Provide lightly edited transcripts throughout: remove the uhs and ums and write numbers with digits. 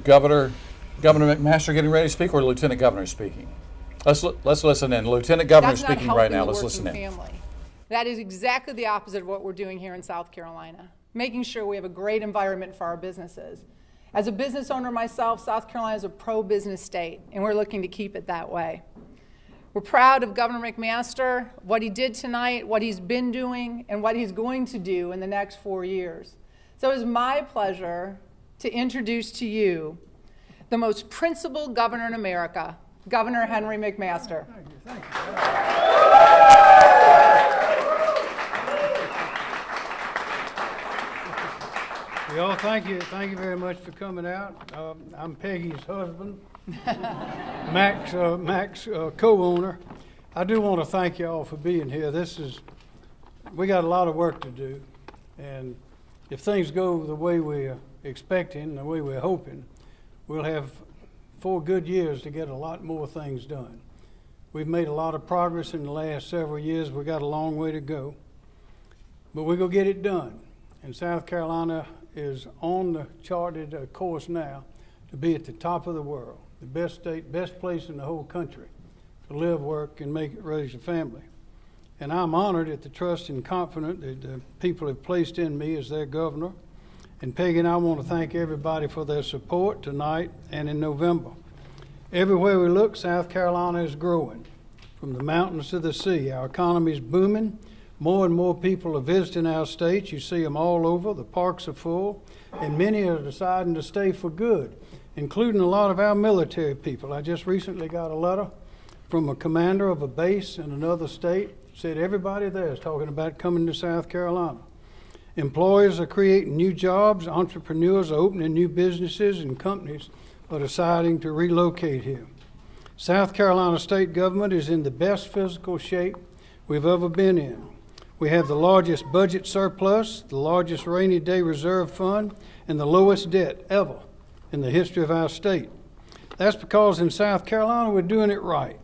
Governor McMaster getting ready to speak, or Lieutenant Governor speaking? Let's listen in. Lieutenant Governor That's not speaking right now. helping Let's the listen working in. family. That is exactly the opposite of what we're doing here in South Carolina, making sure we have a great environment for our businesses. As a business owner myself, South Carolina is a pro-business state, and we're looking to keep it that way. We're proud of Governor McMaster, what he did tonight, what he's been doing, and what he's going to do in the next 4 years. So it's my pleasure to introduce to you the most principled governor in America, Governor Henry McMaster. Thank you. Thank you. Well, thank you very much for coming out. I'm Peggy's husband, Max co-owner. I do want to thank you all for being here. We got a lot of work to do, and if things go the way we're expecting, the way we're hoping, we'll have 4 good years to get a lot more things done. We've made a lot of progress in the last several years. We've got a long way to go, but we're going to get it done. And South Carolina is on the charted course now to be at the top of the world, the best state, best place in the whole country to live, work, and raise a family. And I'm honored at the trust and confidence that the people have placed in me as their governor. And Peggy and I want to thank everybody for their support tonight and in November. Everywhere we look, South Carolina is growing, from the mountains to the sea. Our economy is booming. More and more people are visiting our state. You see them all over. The parks are full, and many are deciding to stay for good, including a lot of our military people. I just recently got a letter from a commander of a base in another state. Said everybody there is talking about coming to South Carolina. Employers are creating new jobs. Entrepreneurs are opening new businesses, and companies are deciding to relocate here. South Carolina state government is in the best physical shape we've ever been in. We have the largest budget surplus, the largest rainy day reserve fund, and the lowest debt ever in the history of our state. That's because in South Carolina we're doing it right.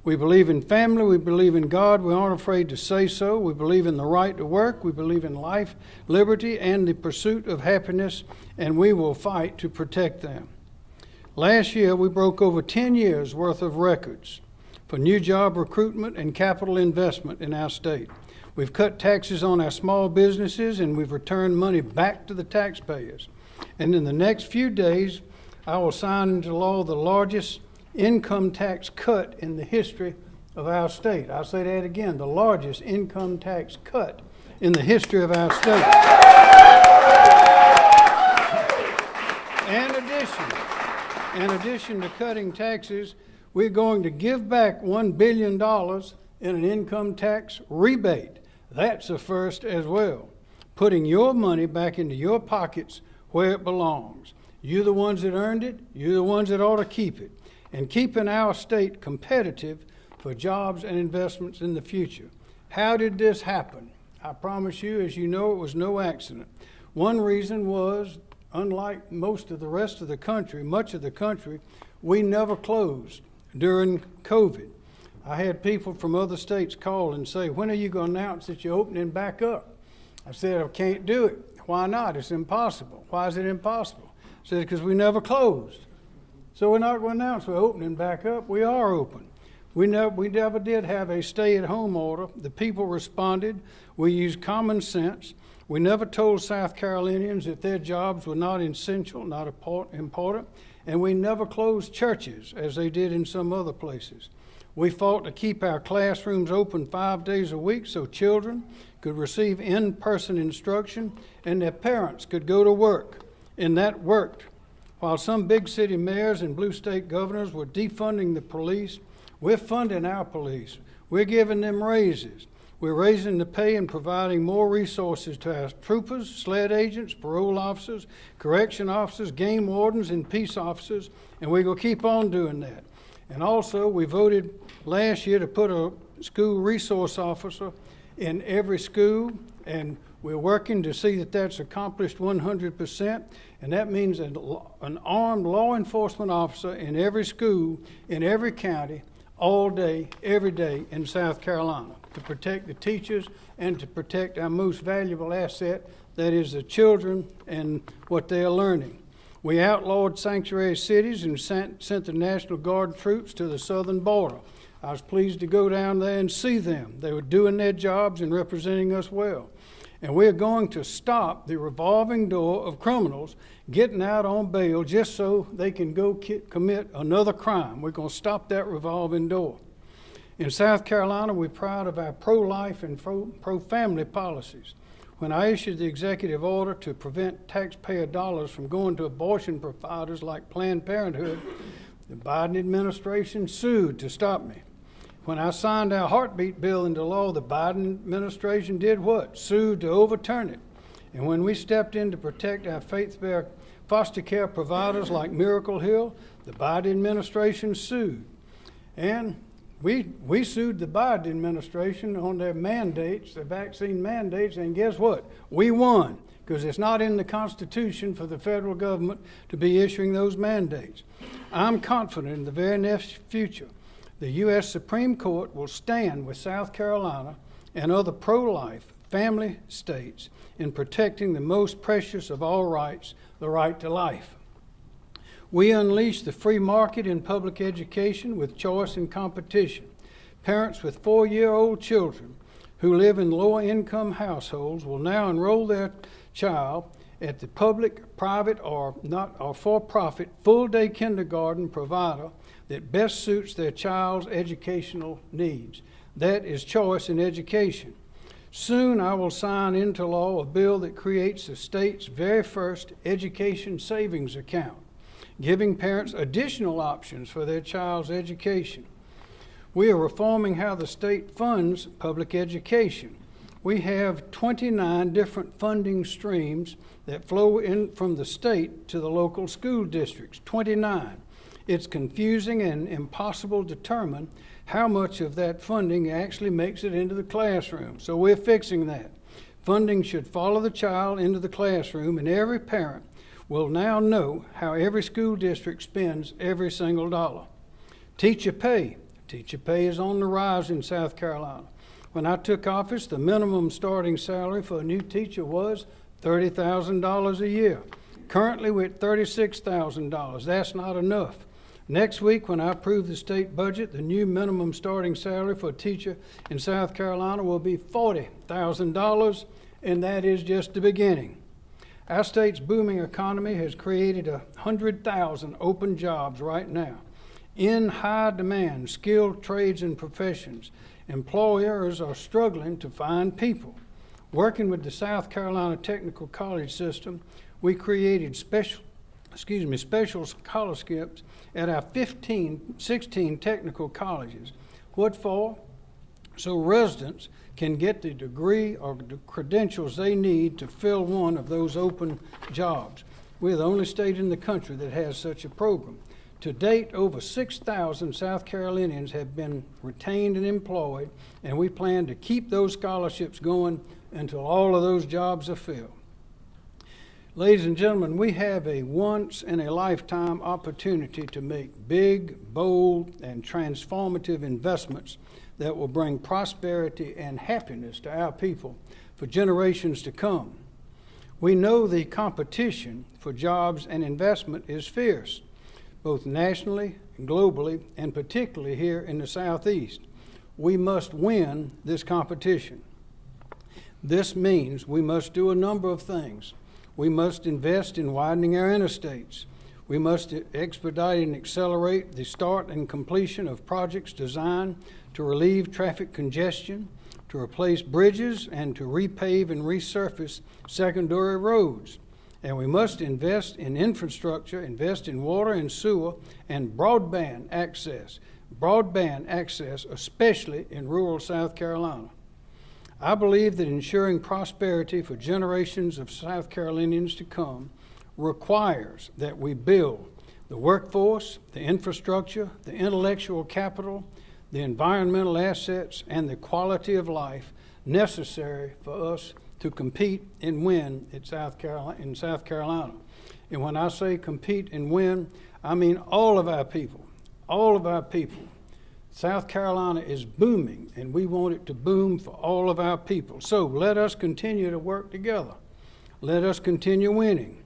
We believe in family, we believe in God, we aren't afraid to say so. We believe in the right to work, we believe in life, liberty, and the pursuit of happiness, and we will fight to protect them. Last year we broke over 10 years worth of records for new job recruitment and capital investment in our state. We've cut taxes on our small businesses, and we've returned money back to the taxpayers. And in the next few days, I will sign into law the largest income tax cut in the history of our state. I'll say that again, the largest income tax cut in the history of our state. In addition to cutting taxes, we're going to give back $1 billion in an income tax rebate. That's a first as well. Putting your money back into your pockets where it belongs. You're the ones that earned it. You're the ones that ought to keep it. And keeping our state competitive for jobs and investments in the future. How did this happen? I promise you, as you know, it was no accident. One reason was, unlike most of the rest of the country, much of the country, we never closed during COVID. I had people from other states call and say, when are you going to announce that you're opening back up? I said, I can't do it. Why not? It's impossible. Why is it impossible? I said, because we never closed. So we're not going to announce we're opening back up. We are open. We never did have a stay-at-home order. The people responded. We used common sense. We never told South Carolinians that their jobs were not essential, not important. And we never closed churches as they did in some other places. We fought to keep our classrooms open 5 days a week so children could receive in-person instruction and their parents could go to work. And that worked. While some big city mayors and blue state governors were defunding the police, we're funding our police. We're giving them raises. We're raising the pay and providing more resources to our troopers, SLED agents, parole officers, correction officers, game wardens, and peace officers, and we're going to keep on doing that. And also, we voted last year to put a school resource officer in every school, and we're working to see that that's accomplished 100%, and that means an armed law enforcement officer in every school, in every county, all day, every day in South Carolina to protect the teachers and to protect our most valuable asset, that is the children and what they are learning. We outlawed sanctuary cities and sent the National Guard troops to the southern border. I was pleased to go down there and see them. They were doing their jobs and representing us well. And we're going to stop the revolving door of criminals getting out on bail just so they can go commit another crime. We're going to stop that revolving door. In South Carolina, we're proud of our pro-life and pro-family policies. When I issued the executive order to prevent taxpayer dollars from going to abortion providers like Planned Parenthood, the Biden administration sued to stop me. When I signed our heartbeat bill into law, the Biden administration did what? Sued to overturn it. And when we stepped in to protect our faith-based foster care providers like Miracle Hill, the Biden administration sued. And we sued the Biden administration on their mandates, their vaccine mandates, and guess what? We won, because it's not in the Constitution for the federal government to be issuing those mandates. I'm confident in the very near future the U.S. Supreme Court will stand with South Carolina and other pro-life family states in protecting the most precious of all rights, the right to life. We unleash the free market in public education with choice and competition. Parents with 4-year-old children who live in lower-income households will now enroll their child at the public, private, or for-profit full-day kindergarten provider that best suits their child's educational needs. That is choice in education. Soon I will sign into law a bill that creates the state's very first education savings account, giving parents additional options for their child's education. We are reforming how the state funds public education. We have 29 different funding streams that flow in from the state to the local school districts, 29. It's confusing and impossible to determine how much of that funding actually makes it into the classroom. So we're fixing that. Funding should follow the child into the classroom, and every parent will now know how every school district spends every single dollar. Teacher pay. Teacher pay is on the rise in South Carolina. When I took office, the minimum starting salary for a new teacher was $30,000 a year. Currently, we're at $36,000. That's not enough. Next week, when I approve the state budget, the new minimum starting salary for a teacher in South Carolina will be $40,000, and that is just the beginning. Our state's booming economy has created 100,000 open jobs right now. In high demand, skilled trades and professions, employers are struggling to find people. Working with the South Carolina Technical College System, we created special scholarships at our 16 technical colleges. What for? So residents can get the degree or the credentials they need to fill one of those open jobs. We're the only state in the country that has such a program. To date, over 6,000 South Carolinians have been retained and employed, and we plan to keep those scholarships going until all of those jobs are filled. Ladies and gentlemen, we have a once-in-a-lifetime opportunity to make big, bold, and transformative investments that will bring prosperity and happiness to our people for generations to come. We know the competition for jobs and investment is fierce, both nationally and globally, and particularly here in the Southeast. We must win this competition. This means we must do a number of things. We must invest in widening our interstates. We must expedite and accelerate the start and completion of projects designed to relieve traffic congestion, to replace bridges, and to repave and resurface secondary roads. And we must invest in infrastructure, invest in water and sewer, and broadband access, especially in rural South Carolina. I believe that ensuring prosperity for generations of South Carolinians to come requires that we build the workforce, the infrastructure, the intellectual capital, the environmental assets, and the quality of life necessary for us to compete and win in South Carolina. And when I say compete and win, I mean all of our people, all of our people. South Carolina is booming, and we want it to boom for all of our people. So let us continue to work together. Let us continue winning.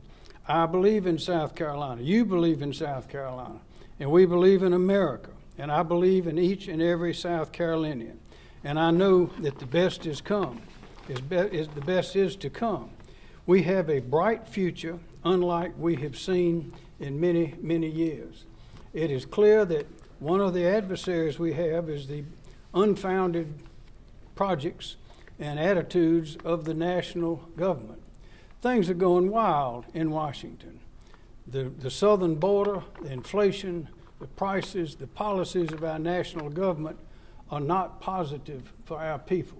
I believe in South Carolina. You believe in South Carolina. And we believe in America. And I believe in each and every South Carolinian. And I know that the best is come. The best is to come. We have a bright future, unlike we have seen in many, many years. It is clear that one of the adversaries we have is the unfounded projects and attitudes of the national government. Things are going wild in Washington. The southern border, the inflation, the prices, the policies of our national government are not positive for our people.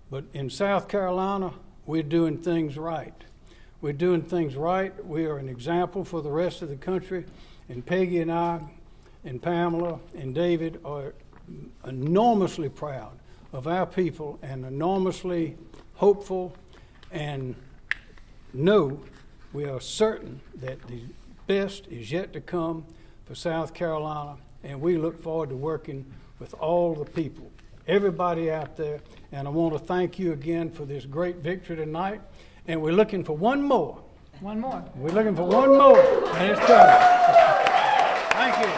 But in South Carolina, we're doing things right. We're doing things right. We are an example for the rest of the country. And Peggy and I and Pamela and David are enormously proud of our people and enormously hopeful and know we are certain that the best is yet to come for South Carolina, and we look forward to working with all the people, everybody out there. And I want to thank you again for this great victory tonight. And we're looking for one more. One more. We're looking for one more, and it's coming. Thank you.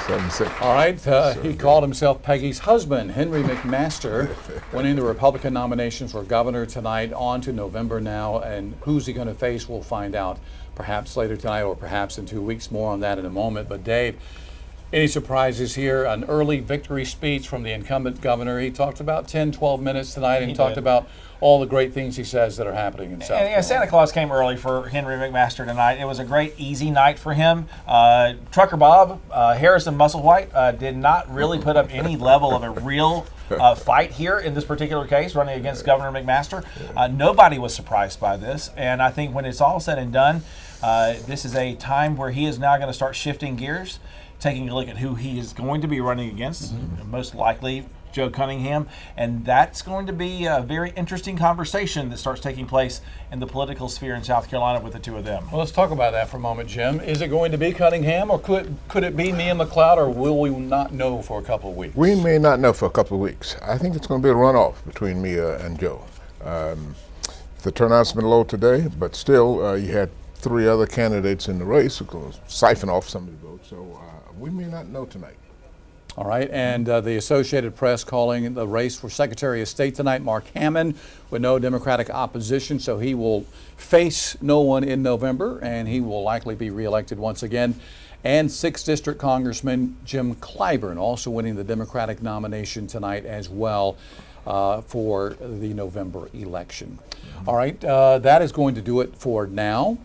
7-6. All right, he called himself Peggy's husband, Henry McMaster, winning the Republican nomination for governor tonight. On to November now, and who's he going to face? We'll find out perhaps later tonight or perhaps in 2 weeks. More on that in a moment. But Dave, any surprises here? An early victory speech from the incumbent governor. He talked about 10, 12 minutes tonight, and he talked about all the great things he says that are happening in South Carolina. Santa Claus came early for Henry McMaster tonight. It was a great, easy night for him. Trucker Bob, Harrison Musselwhite, did not really put up any level of a real fight here in this particular case, running against Governor McMaster. Nobody was surprised by this, and I think when it's all said and done, this is a time where he is now going to start shifting gears, taking a look at who he is going to be running against, most likely Joe Cunningham, and that's going to be a very interesting conversation that starts taking place in the political sphere in South Carolina with the two of them. Well, let's talk about that for a moment, Jim. Is it going to be Cunningham, or could it be Mia McLeod, or will we not know for a couple of weeks? We may not know for a couple of weeks. I think it's going to be a runoff between Mia and Joe. The turnout's been low today, but still, you had 3 other candidates in the race who can siphon off some of the votes, so we may not know tonight. All right, and the Associated Press calling the race for Secretary of State tonight Mark Hammond with no Democratic opposition, so he will face no one in November, and he will likely be reelected once again. And 6th District Congressman Jim Clyburn also winning the Democratic nomination tonight as well for the November election. All right, that is going to do it for now.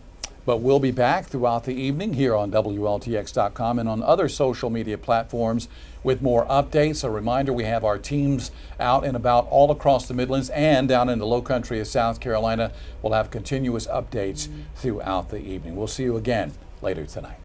But we'll be back throughout the evening here on WLTX.com and on other social media platforms with more updates. A reminder, we have our teams out and about all across the Midlands and down in the low country of South Carolina. We'll have continuous updates throughout the evening. We'll see you again later tonight.